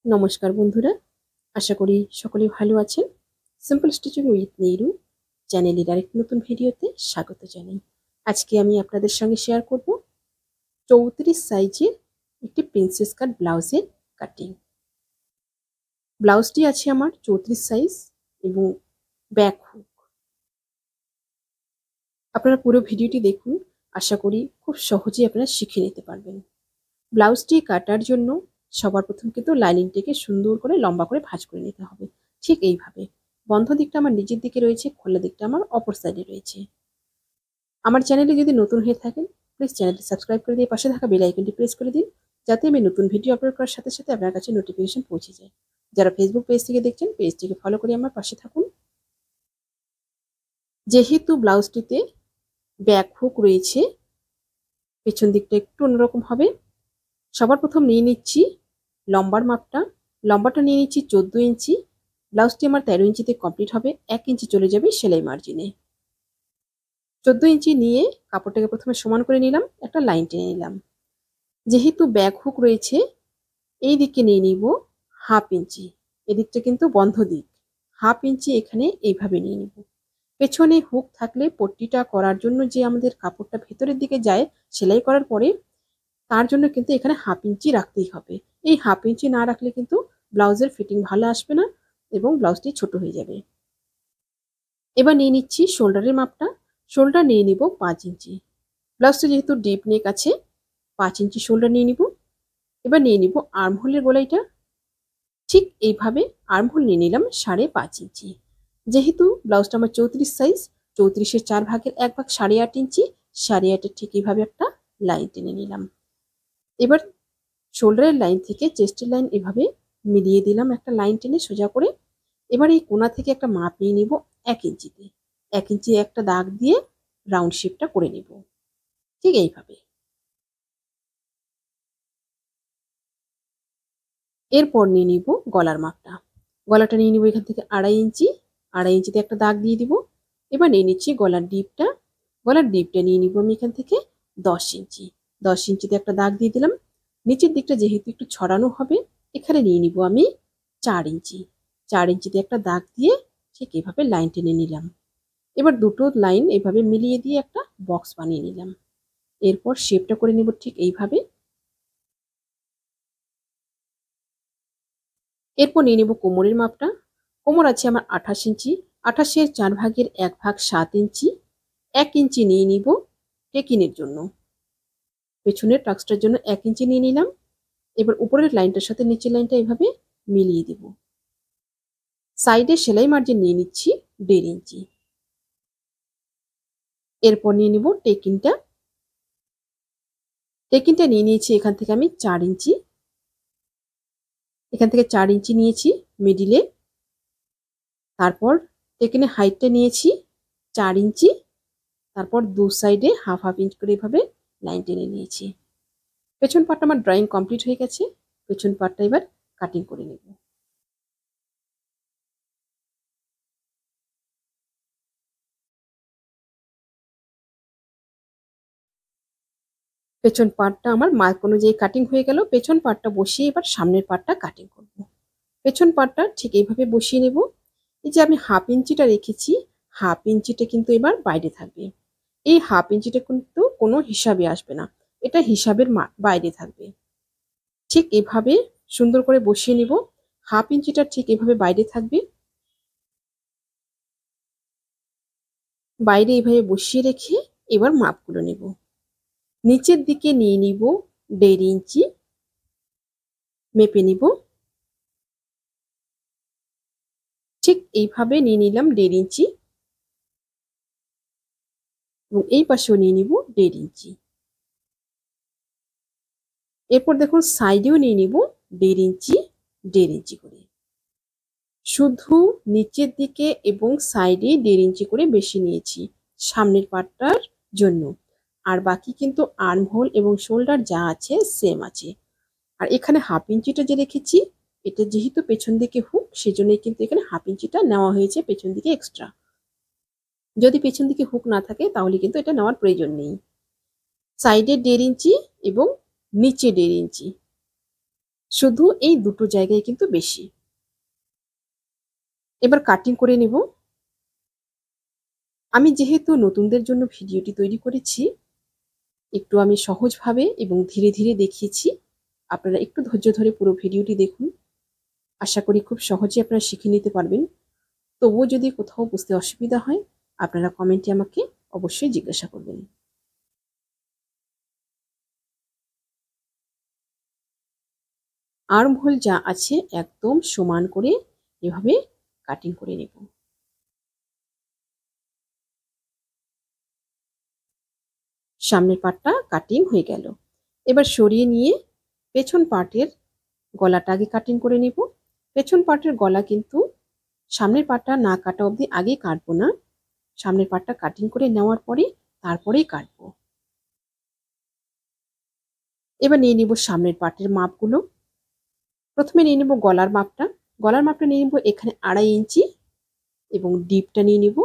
নমস্কার বন্ধুরা, আশা করি সকলে ভালো আছেন। সিম্পল স্টিচিং উইথ নিরু চ্যানেলের আরেকটি নতুন ভিডিওতে স্বাগত জানাই। আজকে আমি আপনাদের সঙ্গে শেয়ার করব 34 সাইজের একটি প্রিন্সেস কাট ব্লাউজের কাটিং। ব্লাউজটি আছে আমার 34 সাইজ এবং ব্যাক হুক। আপনারা পুরো ভিডিওটি দেখুন, আশা করি খুব সহজেই আপনারা শিখে নিতে পারবেন। ব্লাউজটি কাটার জন্য সবার প্রথম কিন্তু লাইনিংটিকে সুন্দর করে লম্বা করে ভাঁজ করে নিতে হবে। ঠিক এইভাবে বন্ধ দিকটা আমার নিচের দিকে রয়েছে, খোলা দিকটা আমার অপর সাইডে রয়েছে। আমার চ্যানেলে যদি নতুন হয়ে থাকেন, প্লিজ চ্যানেলটি সাবস্ক্রাইব করে দিয়ে পাশে থাকা বেল আইকনটি প্রেস করে দিন, যাতে আমি নতুন ভিডিও আপলোড করার সাথে সাথে আপনার কাছে নোটিফিকেশন পৌঁছে যায়। যারা ফেসবুক পেজ থেকে দেখছেন, পেজটিকে ফলো করে আমার পাশে থাকুন। যেহেতু ব্লাউজটিতে ব্যাক হুক রয়েছে, পেছন দিকটা একটু অন্যরকম হবে। সবার প্রথম নিয়ে নিচ্ছি লম্বার মাপটা। লম্বাটা নিয়ে নিচ্ছি 14 ইঞ্চি। ব্লাউজটি আমার 13 ইঞ্চিতে কমপ্লিট হবে, 1 ইঞ্চি চলে যাবে সেলাই মার্জিনে। 14 ইঞ্চি নিয়ে কাপড়টাকে প্রথমে সমান করে নিলাম, একটা লাইন টেনে নিলাম। যেহেতু ব্যাক হুক রয়েছে, এই দিকে নিয়ে নিব হাফ ইঞ্চি। এদিকটা কিন্তু বন্ধ দিক, হাফ ইঞ্চি এখানে এইভাবে নিয়ে নিব। পেছনে হুক থাকলে পট্টিটা করার জন্য যে আমাদের কাপড়টা ভেতরের দিকে যায় সেলাই করার পরে, তার জন্য কিন্তু এখানে হাফ ইঞ্চি রাখতেই হবে। এই হাফ ইঞ্চি না রাখলে কিন্তু ব্লাউজের ফিটিং ভালো আসবে না এবং ব্লাউজটি ছোট হয়ে যাবে। এবার নিয়ে নিচ্ছি শোল্ডারের মাপটা। শোল্ডার নিয়ে নিব 5 ইঞ্চি। ব্লাউজটা যেহেতু ডিপ নেক আছে, 5 ইঞ্চি শোল্ডার নিয়ে নিব। এবার নিয়ে নিব আর্মহোলের গোলাইটা। ঠিক এইভাবে আর্মহোল নিয়ে নিলাম 5.5 ইঞ্চি। যেহেতু ব্লাউজটা আমার 34 সাইজ, 34-এর 4 ভাগের 1 ভাগ 8.5 ইঞ্চি, 8.5-এর ঠিক এইভাবে একটা লাইন টেনে নিলাম। এবার শোল্ডারের লাইন থেকে চেস্টের লাইন এভাবে মিলিয়ে দিলাম একটা লাইন টেনে সোজা করে। এবার এই কোণা থেকে একটা মাপ নিয়ে নিব 1 ইঞ্চিতে। 1 ইঞ্চি একটা দাগ দিয়ে রাউন্ড শেপটা করে নিব, ঠিক এইভাবে। এরপর নিয়ে নিব গলার মাপটা। গলাটা নিয়ে নিব এখান থেকে 2.5 ইঞ্চি। 2.5 ইঞ্চিতে একটা দাগ দিয়ে দিব। এবার নিয়ে নিচ্ছি গলার ডিপটা। গলার ডিপটা নিয়ে নিব আমি এখান থেকে 10 ইঞ্চি। 10 ইঞ্চিতে একটা দাগ দিয়ে দিলাম। নিচের দিকটা যেহেতু একটু ছড়ানো হবে, এখানে নিয়ে নিব আমি 4 ইঞ্চি। 4 ইঞ্চিতে একটা দাগ দিয়ে ঠিক এভাবে লাইন টেনে নিলাম। এবার দুটো লাইন এভাবে মিলিয়ে দিয়ে একটা বক্স বানিয়ে নিলাম। এরপর শেপটা করে নিব ঠিক এইভাবে। এরপর নিয়ে নিব কোমরের মাপটা। কোমর আছে আমার 28 ইঞ্চি। 28-এর 4 ভাগের 1 ভাগ 7 ইঞ্চি। 1 ইঞ্চি নিয়ে নিব টেকিনের জন্য। পেছনের টাক্সটার জন্য 1 ইঞ্চি নিয়ে নিলাম। এবার উপরের লাইনটার সাথে নিচের লাইনটা এভাবে মিলিয়ে দিব। সাইডে সেলাই মার্জিন নিয়ে নিচ্ছি 1.5 ইঞ্চি। এরপর নিয়ে নিব টেকিনটা। টেকিনটা নিয়ে নিয়েছি এখান থেকে আমি 4 ইঞ্চি। এখান থেকে 4 ইঞ্চি নিয়েছি মিডিলে। তারপর টেকিনের হাইটটা নিয়েছি 4 ইঞ্চি। তারপর দু সাইডে হাফ হাফ ইঞ্চ করে এভাবে লাইন টেনে নিয়েছি। পেছন পার্টটা আমার ড্রয়িং কমপ্লিট হয়ে গেছে। পেছন পার্টটা এবার কাটিং করে নেব। পেছন পার্টটা আমার মার্ক অনুযায়ী কাটিং হয়ে গেল। পেছন পার্টটা বসিয়ে এবার সামনের পার্টটা কাটিং করব। পেছন পার্টটা ঠিক এইভাবে বসিয়ে নেব। এই যে আমি হাফ ইঞ্চিটা রেখেছি, হাফ ইঞ্চিটা কিন্তু এবার বাইরে থাকবে। এই হাফ ইঞ্চিটা কিন্তু কোনো হিসাবে আসবে না, এটা হিসাবের বাইরে থাকবে। ঠিক এভাবে সুন্দর করে বসিয়ে নিব। হাফ ইঞ্চিটা ঠিক এভাবে বাইরে থাকবে। বাইরে এভাবে বসিয়ে রেখে এবার মাপগুলো নেব। নিচের দিকে নিয়ে নিব 1.5 ইঞ্চি, মেপে নিব। ঠিক এইভাবে নিয়ে নিলাম 1.5 ইঞ্চি এবং এই পাশেও নিয়ে নিব 1.5 ইঞ্চি। এরপর দেখুন সাইডেও নিয়ে নিব 1.5 ইঞ্চি 1.5 ইঞ্চি করে। শুধু নিচের দিকে এবং সাইডে 1.5 ইঞ্চি করে বেশি নিয়েছি সামনের পার্টটার জন্য। আর বাকি কিন্তু আর্মহোল এবং শোল্ডার যা আছে সেম আছে। আর এখানে হাফ ইঞ্চিটা যে রেখেছি, এটা যেহেতু পেছন দিকে হুক, সেজন্যই কিন্তু এখানে হাফ ইঞ্চিটা নেওয়া হয়েছে পেছন দিকে এক্সট্রা। যদি পেছন দিকে হুক না থাকে তাহলে কিন্তু এটা নেওয়ার প্রয়োজন নেই। সাইডে 1.5 ইঞ্চি এবং নিচে 1.5 ইঞ্চি। শুধু এই দুটো জায়গায় কিন্তু বেশি। এবার কাটিং করে নেব। আমি যেহেতু নতুনদের জন্য ভিডিওটি তৈরি করেছি, একটু আমি সহজভাবে এবং ধীরে ধীরে দেখিয়েছি। আপনারা একটু ধৈর্য ধরে পুরো ভিডিওটি দেখুন। আশা করি খুব সহজে আপনারা শিখে নিতে পারবেন। তবুও যদি কোথাও বুঝতে অসুবিধা হয়, আপনারা কমেন্টে আমাকে অবশ্যই জিজ্ঞাসা করবেন। আর্মহোল যা আছে একদম সমান করে এভাবে কাটিং করে নেব। সামনের পার্টটা কাটিং হয়ে গেল। এবার সরিয়ে নিয়ে পেছন পার্টের গলাটা আগে কাটিং করে নেব। পেছন পার্টের গলা কিন্তু সামনের পার্টটা না কাটা অবধি আগে কাটবো না। সামনের পার্টটা কাটিং করে নেওয়ার পরে তারপরেই কাটবো। এবার নিয়ে নিব সামনের পার্টের মাপগুলো। প্রথমে নিয়ে নেব গলার মাপটা। গলার মাপটা নিয়ে নেব এখানে 2.5 ইঞ্চি এবং ডিপটা নিয়ে নেব।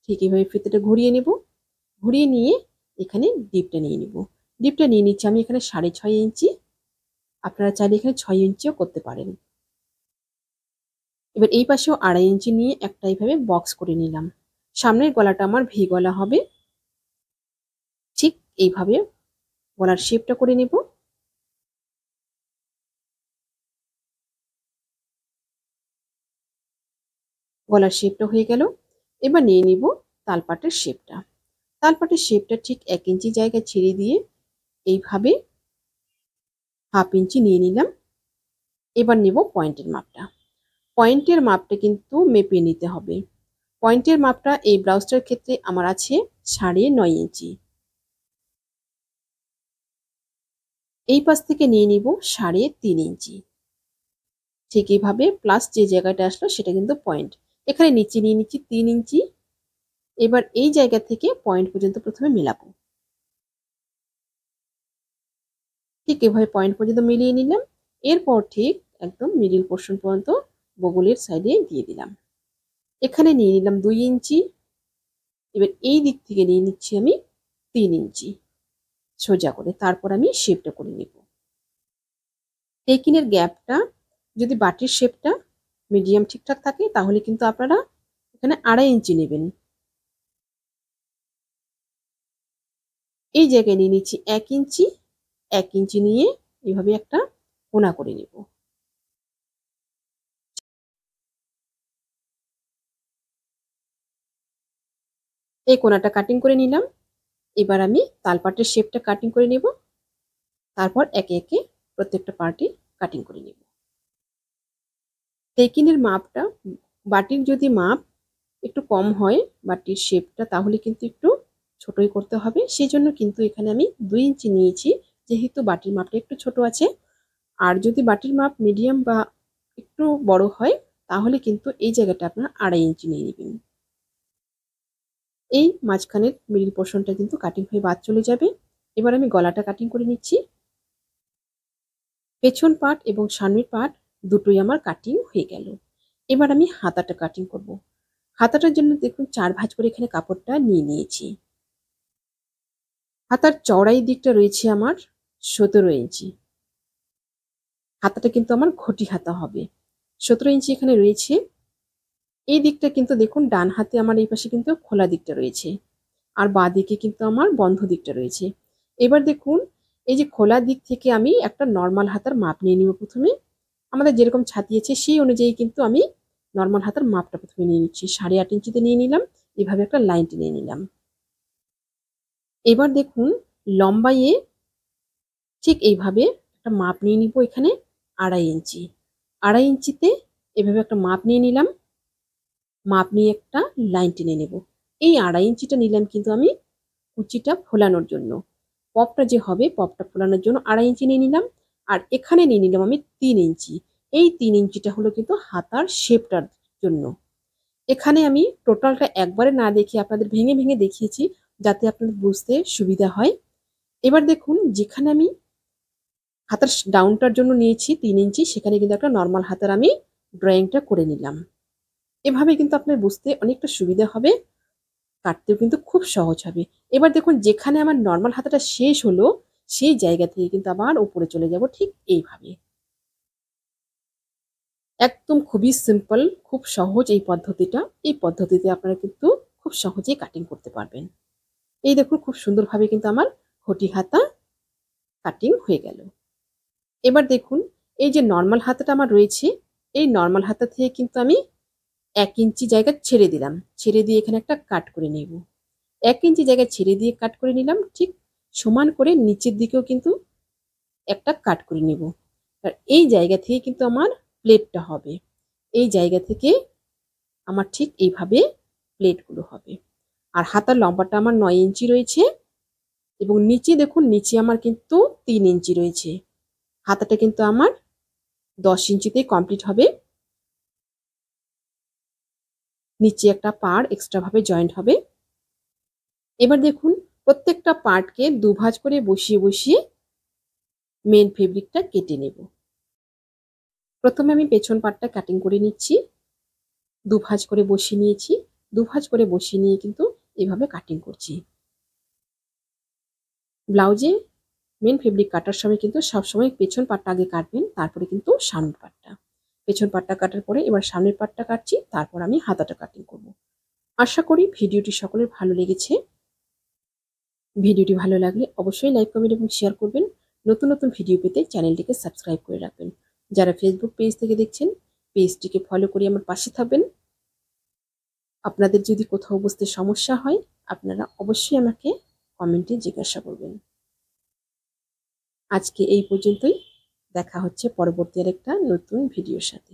ঠিক এভাবে ফিতেটা ঘুরিয়ে নেব। ঘুরিয়ে নিয়ে এখানে ডিপটা নিয়ে নেব। ডিপটা নিয়ে নিচ্ছি আমি এখানে 6.5 ইঞ্চি। আপনারা চাইলে এখানে 6 ইঞ্চিও করতে পারেন। এবার এই পাশেও 2.5 ইঞ্চি নিয়ে একটা এইভাবে বক্স করে নিলাম। সামনের গলাটা আমার ভি গলা হবে। ঠিক এইভাবে গলার শেপটা করে নেব। গলার শেপটা হয়ে গেল। এবার নিয়ে নিব তালপাটের শেপটা। তালপাটের শেপটা ঠিক 1 ইঞ্চি জায়গা ছেড়ে দিয়ে এইভাবে 1/2 ইঞ্চি নিয়ে নিলাম। এবার নেব পয়েন্টের মাপটা। পয়েন্টের মাপটা কিন্তু মেপে নিতে হবে। পয়েন্টের মাপটা এই ব্লাউজটার ক্ষেত্রে আমার আছে 9.5 ইঞ্চি। এই পাশ থেকে নিয়ে নিব 3.5 ইঞ্চি। ঠিক এইভাবে প্লাস যে জায়গাটা আসলো সেটা কিন্তু পয়েন্ট। এখানে নিচে নিয়ে নিচ্ছি 3 ইঞ্চি। এবার এই জায়গা থেকে পয়েন্ট পর্যন্ত প্রথমে মেলাবো। ঠিক এভাবে পয়েন্ট পর্যন্ত মিলিয়ে নিলাম। এরপর ঠিক একদম মিডিল পোর্শন পর্যন্ত বগলের সাইডে দিয়ে দিলাম। এখানে নিয়ে নিলাম 2 ইঞ্চি। এবার এই দিক থেকে নিয়ে নিচ্ছি আমি 3 ইঞ্চি সোজা করে। তারপর আমি শেপটা করে নেব। টেকিনের গ্যাপটা যদি বাটির শেপটা মিডিয়াম ঠিকঠাক থাকে তাহলে কিন্তু আপনারা এখানে 2.5 ইঞ্চি নেবেন। এই জায়গায় নিয়ে নিচ্ছি 1 ইঞ্চি। 1 ইঞ্চি নিয়ে এভাবে একটা কোণা করে নেব। এই কোণাটা কাটিং করে নিলাম। এবার আমি তালপাটের শেপটা কাটিং করে নেব। তারপর একে একে প্রত্যেকটা পার্টই কাটিং করে নেব। টেকিনের মাপটা বাটির যদি মাপ একটু কম হয় বাটির শেপটা তাহলে কিন্তু একটু ছোটই করতে হবে। সেই জন্য কিন্তু এখানে আমি 2 ইঞ্চি নিয়েছি, যেহেতু বাটির মাপটা একটু ছোট আছে। আর যদি বাটির মাপ মিডিয়াম বা একটু বড় হয় তাহলে কিন্তু এই জায়গাটা আপনার 2.5 ইঞ্চি নিয়ে নেবেন। এই মাঝখানের মিডিল পোর্শনটা কিন্তু কাটিং হয়ে বাদ চলে যাবে। এবার আমি গলাটা কাটিং করে নিচ্ছি। পেছন পার্ট এবং সামনের পার্ট দুটোই আমার কাটিং হয়ে গেল। এবার আমি হাতাটা কাটিং করব। হাতাটার জন্য দেখুন 4 ভাঁজ করে এখানে কাপড়টা নিয়ে নিয়েছি। হাতার চওড়াই দিকটা রয়েছে আমার 17 ইঞ্চি। হাতাটা কিন্তু আমার ঘটি হাতা হবে। 17 ইঞ্চি এখানে রয়েছে। এই দিকটা কিন্তু দেখুন ডান হাতে আমার এই পাশে কিন্তু খোলা দিকটা রয়েছে। আর বাঁ দিকে কিন্তু আমার বন্ধ দিকটা রয়েছে। এবার দেখুন এই যে খোলা দিক থেকে আমি একটা নর্মাল হাতার মাপ নিয়ে নিব প্রথমে। আমাদের যেরকম ছাতিয়েছে সেই অনুযায়ী কিন্তু আমি নর্মাল হাতার মাপটা প্রথমে নিয়ে নিচ্ছি। 8.5 ইঞ্চিতে নিয়ে নিলাম। এভাবে একটা লাইন টেনে নিলাম। এবার দেখুন লম্বাইয়ে ঠিক এইভাবে একটা মাপ নিয়ে নিব এখানে 2.5 ইঞ্চি। 2.5 ইঞ্চিতে এভাবে একটা মাপ নিয়ে নিলাম। মাপ নিয়ে একটা লাইন টেনে নেব। এই 2.5 ইঞ্চিটা নিলাম কিন্তু আমি কুচিটা ফোলানোর জন্য। পপটা যে হবে পপটা ফোলানোর জন্য 2.5 ইঞ্চি নিয়ে নিলাম। আর এখানে নিয়ে নিলাম আমি 3 ইঞ্চি। এই 3 ইঞ্চিটা হলো কিন্তু হাতার শেপটার জন্য। এখানে আমি টোটালটা একবারে না দেখিয়ে আপনাদের ভেঙে ভেঙে দেখিয়েছি যাতে আপনাদের বুঝতে সুবিধা হয়। এবার দেখুন যেখানে আমি হাতার ডাউনটার জন্য নিয়েছি 3 ইঞ্চি, সেখানে কিন্তু একটা নর্মাল হাতার আমি ড্রয়িংটা করে নিলাম। এভাবে কিন্তু আপনার বুঝতে অনেকটা সুবিধা হবে, কাটতেও কিন্তু খুব সহজ হবে। এবার দেখুন যেখানে আমার নর্মাল হাতাটা শেষ হলো সেই জায়গা থেকে কিন্তু আবার উপরে চলে যাব ঠিক এইভাবে। একদম খুবই সিম্পল, খুব সহজ এই পদ্ধতিটা। এই পদ্ধতিতে আপনারা কিন্তু খুব সহজেই কাটিং করতে পারবেন। এই দেখুন খুব সুন্দরভাবে কিন্তু আমার ঘটি হাতা কাটিং হয়ে গেল। এবার দেখুন এই যে নরমাল হাতাটা আমার রয়েছে, এই নরমাল হাতা থেকে কিন্তু আমি ১ ইঞ্চি জায়গা ছেড়ে দিলাম। ছেড়ে দিয়ে এখানে একটা কাট করে নেব। ১ ইঞ্চি জায়গা ছেড়ে দিয়ে কাট করে নিলাম। ঠিক সমান করে নিচের দিকেও কিন্তু একটা কাট করে নেব। আর এই জায়গা থেকে কিন্তু আমার প্লেটটা হবে। এই জায়গা থেকে আমার ঠিক এইভাবে প্লেটগুলো হবে। আর হাতার লম্বাটা আমার ৯ ইঞ্চি রয়েছে এবং নিচে দেখুন নিচে আমার কিন্তু ৩ ইঞ্চি রয়েছে। হাতাটা কিন্তু আমার ১০ ইঞ্চিতেই কমপ্লিট হবে। নিচে একটা পাড় এক্সট্রা ভাবে জয়েন্ট হবে। এবার দেখুন প্রত্যেকটা পার্টকে দুভাঁজ করে বসিয়ে বসিয়ে মেন ফেব্রিকটা কেটে নেব। প্রথমে আমি পেছন পার্টটা কাটিং করে নিচ্ছি। দুভাঁজ করে বসিয়ে নিয়েছি। দুভাঁজ করে বসিয়ে নিয়ে কিন্তু এভাবে কাটিং করছি। ব্লাউজে মেন ফেব্রিক কাটার সময় কিন্তু সবসময় পেছন পার্টটা আগে কাটবেন, তারপরে কিন্তু সামনের পার্টটা। পেছন পার্টটা কাটার পরে এবার সামনের পার্টটা কাটছি, তারপর আমি হাতাটা কাটিং করব। আশা করি ভিডিওটি সকলের ভালো লেগেছে। ভিডিওটি ভালো লাগলে অবশ্যই লাইক, কমেন্ট এবং শেয়ার করবেন। নতুন নতুন ভিডিও পেতে চ্যানেলটিকে সাবস্ক্রাইব করে রাখবেন। যারা ফেসবুক পেজ থেকে দেখছেন, পেজটিকে ফলো করে আমার পাশে থাকবেন। আপনাদের যদি কোথাও বুঝতে সমস্যা হয়, আপনারা অবশ্যই আমাকে কমেন্টে জিজ্ঞাসা করবেন। আজকে এই পর্যন্তই। দেখা হচ্ছে পরবর্তী আরেকটা নতুন ভিডিওর সাথে।